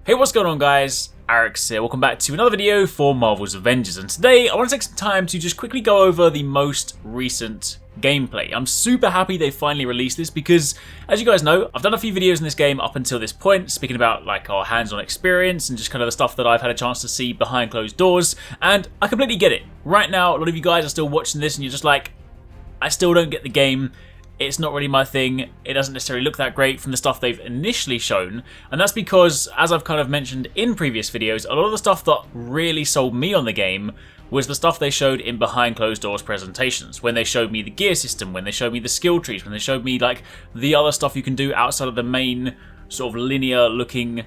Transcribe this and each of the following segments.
Hey, what's going on guys? Arekkz here, welcome back to another video for Marvel's Avengers, and today I want to take some time to just quickly go over the most recent gameplay. I'm super happy they finally released this because, as you guys know, I've done a few videos in this game up until this point, speaking about like our hands-on experience and just kind of the stuff that I've had a chance to see behind closed doors, and I completely get it. Right now, a lot of you guys are still watching this and you're just like, I still don't get the game. It's not really my thing. It doesn't necessarily look that great from the stuff they've initially shown, and that's because, as I've kind of mentioned in previous videos, a lot of the stuff that really sold me on the game was the stuff they showed in behind closed doors presentations, when they showed me the gear system, when they showed me the skill trees, when they showed me like the other stuff you can do outside of the main sort of linear looking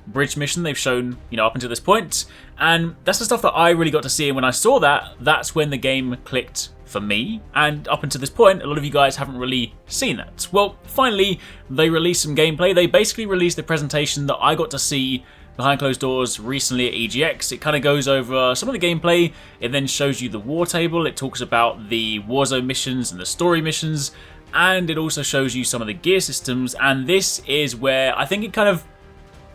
bridge mission they've shown, you know, up until this point. And that's the stuff that I really got to see, and when I saw that, that's when the game clicked for me, and up until this point, a lot of you guys haven't really seen that. Well, finally, they released some gameplay. They basically released the presentation that I got to see behind closed doors recently at EGX. It kind of goes over some of the gameplay. It then shows you the war table. It talks about the Warzone missions and the story missions, and it also shows you some of the gear systems. And this is where I think it kind of,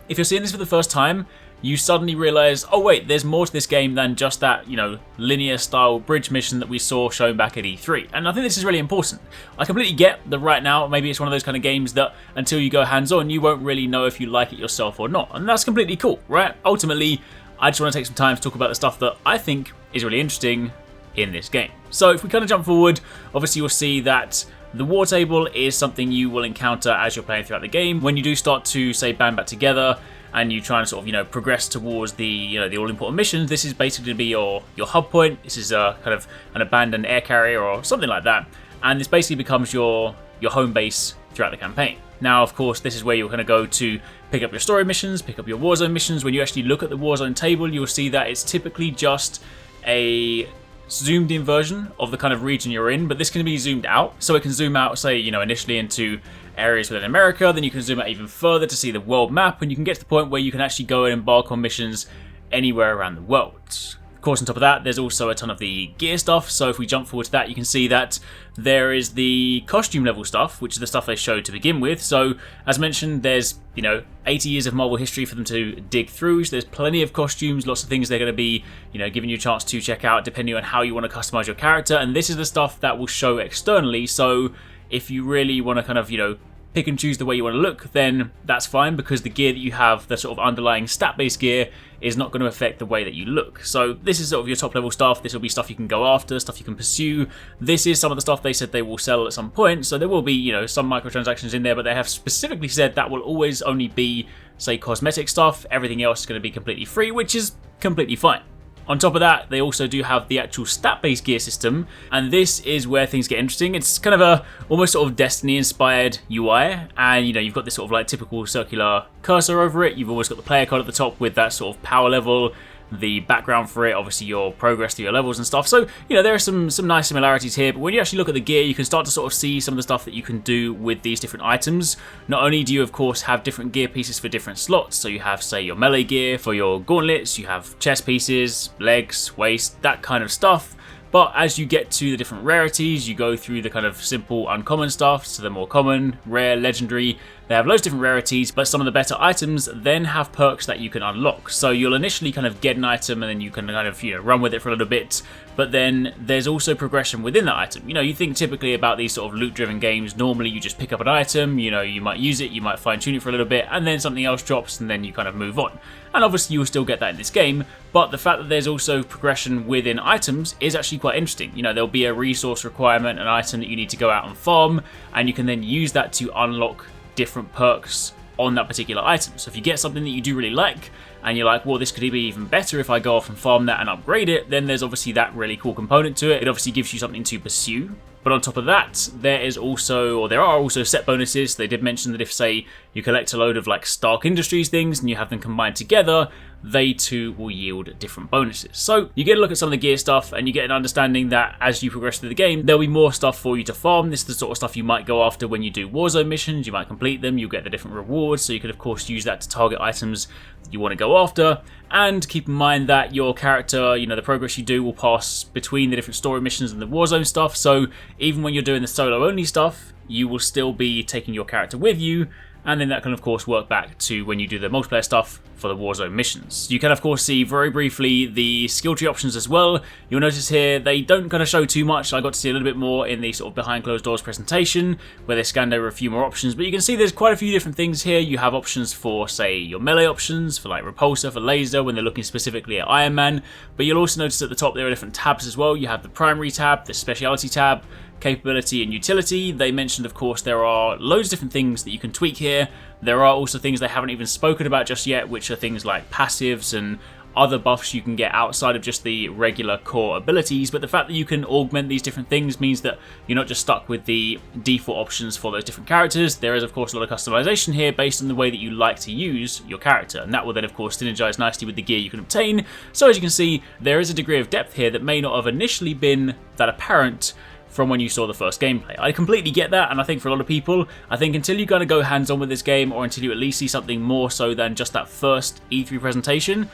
if you're seeing this for the first time, you suddenly realize, oh wait, there's more to this game than just that, you know, linear style bridge mission that we saw shown back at E3. And I think this is really important. I completely get that right now, maybe it's one of those kind of games that until you go hands-on, you won't really know if you like it yourself or not. And that's completely cool, right? Ultimately, I just want to take some time to talk about the stuff that I think is really interesting in this game. So if we kind of jump forward, obviously you'll see that the war table is something you will encounter as you're playing throughout the game. When you do start to, say, band back together, and you try and sort of, you know, progress towards the, you know, the all-important missions, this is basically going to be your hub point. This is a kind of an abandoned air carrier or something like that, and this basically becomes your home base throughout the campaign. Now, of course, this is where you're going to go to pick up your story missions, pick up your Warzone missions. When you actually look at the Warzone table, you'll see that it's typically just a zoomed in version of the kind of region you're in, but this can be zoomed out, so it can zoom out, say, you know, initially into areas within America, then you can zoom out even further to see the world map, and you can get to the point where you can actually go and embark on missions anywhere around the world. Of course, on top of that, there's also a ton of the gear stuff, so if we jump forward to that, you can see that there is the costume level stuff, which is the stuff they showed to begin with. So, as mentioned, there's, you know, 80 years of Marvel history for them to dig through, so there's plenty of costumes, lots of things they're going to be, you know, giving you a chance to check out depending on how you want to customize your character, and this is the stuff that will show externally, so if you really want to kind of, you know, pick and choose the way you want to look, then that's fine, because the gear that you have, the sort of underlying stat-based gear, is not going to affect the way that you look. So this is sort of your top level stuff. This will be stuff you can go after, stuff you can pursue. This is some of the stuff they said they will sell at some point, so there will be, you know, some microtransactions in there, but they have specifically said that will always only be, say, cosmetic stuff. Everything else is going to be completely free, which is completely fine. On top of that, they also do have the actual stat-based gear system, and this is where things get interesting. It's kind of a almost sort of Destiny-inspired UI, and you know, you've got this sort of like typical circular cursor over it. You've always got the player card at the top with that sort of power level, the background for it, obviously your progress through your levels and stuff. So, you know, there are some nice similarities here, but when you actually look at the gear, you can start to sort of see some of the stuff that you can do with these different items. Not only do you, of course, have different gear pieces for different slots, so you have, say, your melee gear for your gauntlets, you have chest pieces, legs, waist, that kind of stuff. But as you get to the different rarities, you go through the kind of simple uncommon stuff to the more common, rare, legendary. They have loads of different rarities, but some of the better items then have perks that you can unlock. So you'll initially kind of get an item and then you can kind of, you know, run with it for a little bit, but then there's also progression within that item. You know, you think typically about these sort of loot-driven games, normally you just pick up an item, you know, you might use it, you might fine-tune it for a little bit, and then something else drops and then you kind of move on. And obviously you will still get that in this game, but the fact that there's also progression within items is actually quite interesting. You know, there'll be a resource requirement, an item that you need to go out and farm, and you can then use that to unlock different perks on that particular item. So if you get something that you do really like, and you're like, well, this could be even better if I go off and farm that and upgrade it, then there's obviously that really cool component to it. It obviously gives you something to pursue. But on top of that, there are also set bonuses. They did mention that if, say, you collect a load of like Stark Industries things and you have them combined together, they too will yield different bonuses. So you get a look at some of the gear stuff and you get an understanding that as you progress through the game, there'll be more stuff for you to farm. This is the sort of stuff you might go after when you do Warzone missions. You might complete them, you'll get the different rewards, so you can of course use that to target items that you want to go after. And keep in mind that your character, you know, the progress you do will pass between the different story missions and the Warzone stuff, so even when you're doing the solo only stuff, you will still be taking your character with you, and then that can of course work back to when you do the multiplayer stuff for the Warzone missions. You can of course see very briefly the skill tree options as well. You'll notice here they don't kind of show too much. I got to see a little bit more in the sort of behind closed doors presentation where they scanned over a few more options, but you can see there's quite a few different things here. You have options for, say, your melee options, for like repulsor, for laser when they're looking specifically at Iron Man, but you'll also notice at the top there are different tabs as well. You have the primary tab, the speciality tab, capability and utility. They mentioned of course there are loads of different things that you can tweak here. There are also things they haven't even spoken about just yet, which are things like passives and other buffs you can get outside of just the regular core abilities, but the fact that you can augment these different things means that you're not just stuck with the default options for those different characters. There is of course a lot of customization here based on the way that you like to use your character, and that will then of course synergize nicely with the gear you can obtain. So as you can see, there is a degree of depth here that may not have initially been that apparent from when you saw the first gameplay. I completely get that, and I think for a lot of people, I think until you kind of go hands-on with this game, or until you at least see something more so than just that first E3 presentation,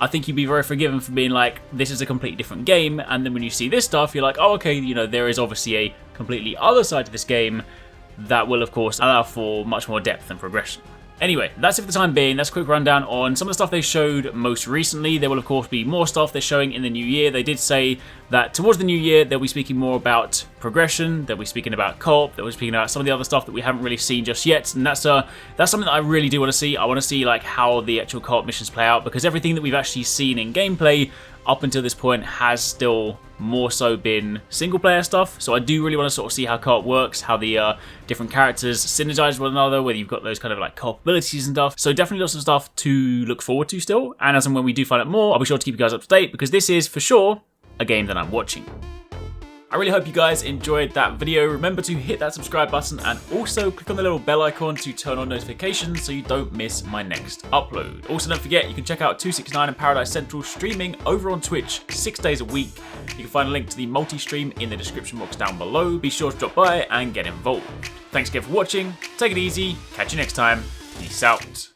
I think you'd be very forgiven for being like, this is a completely different game, and then when you see this stuff, you're like, oh okay, you know, there is obviously a completely other side to this game that will of course allow for much more depth and progression. Anyway, that's it for the time being. That's a quick rundown on some of the stuff they showed most recently. There will of course be more stuff they're showing in the new year. They did say that towards the new year they'll be speaking more about progression, they'll be speaking about co-op, they'll be speaking about some of the other stuff that we haven't really seen just yet, and that's something that I really do want to see. I want to see like how the actual co-op missions play out, because everything that we've actually seen in gameplay up until this point has still more so been single player stuff. So I do really want to sort of see how co-op works, how the different characters synergize with one another, whether you've got those kind of like co-op abilities and stuff. So definitely lots of stuff to look forward to still, and as and when we do find out more, I'll be sure to keep you guys up to date, because this is for sure a game that I'm watching. I really hope you guys enjoyed that video. Remember to hit that subscribe button and also click on the little bell icon to turn on notifications so you don't miss my next upload. Also, don't forget, you can check out 269 and Paradise Central streaming over on Twitch 6 days a week. You can find a link to the multi-stream in the description box down below. Be sure to drop by and get involved. Thanks again for watching. Take it easy. Catch you next time. Peace out.